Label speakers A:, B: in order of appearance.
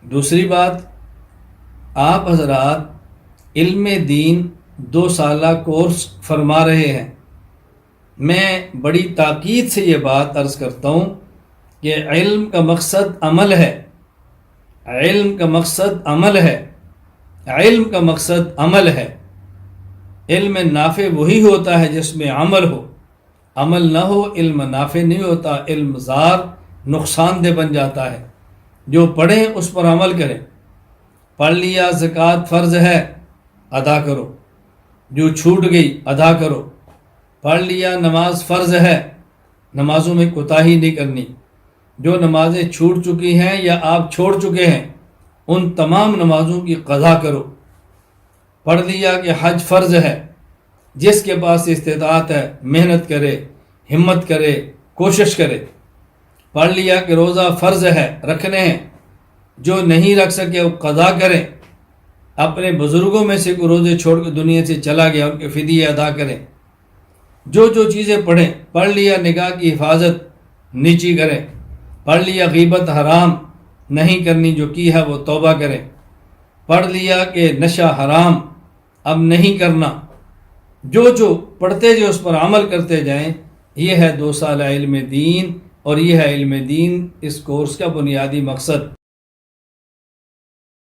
A: دوسری بات، آپ حضرات علم دین 2 سالہ کورس فرما رہے ہیں. میں بڑی تاکید سے یہ بات عرض کرتا ہوں کہ علم کا مقصد عمل ہے. علم کا مقصد عمل ہے. علم کا مقصد عمل ہے. علم نافع وہی ہوتا ہے جس میں عمل ہو. عمل نہ ہو علم نافع نہیں ہوتا، علم ضار نقصان دہ بن جاتا ہے. جو پڑھیں اس پر عمل کریں. پڑھ لیا زکوٰۃ فرض ہے، ادا کرو. جو چھوٹ گئی ادا کرو. پڑھ لیا نماز فرض ہے، نمازوں میں کوتاہی نہیں کرنی. جو نمازیں چھوٹ چکی ہیں یا آپ چھوڑ چکے ہیں ان تمام نمازوں کی قضا کرو. پڑھ لیا کہ حج فرض ہے، جس کے پاس استطاعت ہے محنت کرے، ہمت کرے، کوشش کرے. پڑھ لیا کہ روزہ فرض ہے، رکھنے ہیں، جو نہیں رکھ سکے وہ قضا کریں. اپنے بزرگوں میں سے کوئی روزے چھوڑ کے دنیا سے چلا گیا ان کے فدیے ادا کریں. جو چیزیں پڑھیں. پڑھ لیا نگاہ کی حفاظت نیچی کریں. پڑھ لیا غیبت حرام نہیں کرنی، جو کی ہے وہ توبہ کریں. پڑھ لیا کہ نشہ حرام اب نہیں کرنا. جو پڑھتے جو اس پر عمل کرتے جائیں. یہ ہے 2 سالہ علم دین، اور یہ ہے علم دین اس کورس کا بنیادی مقصد.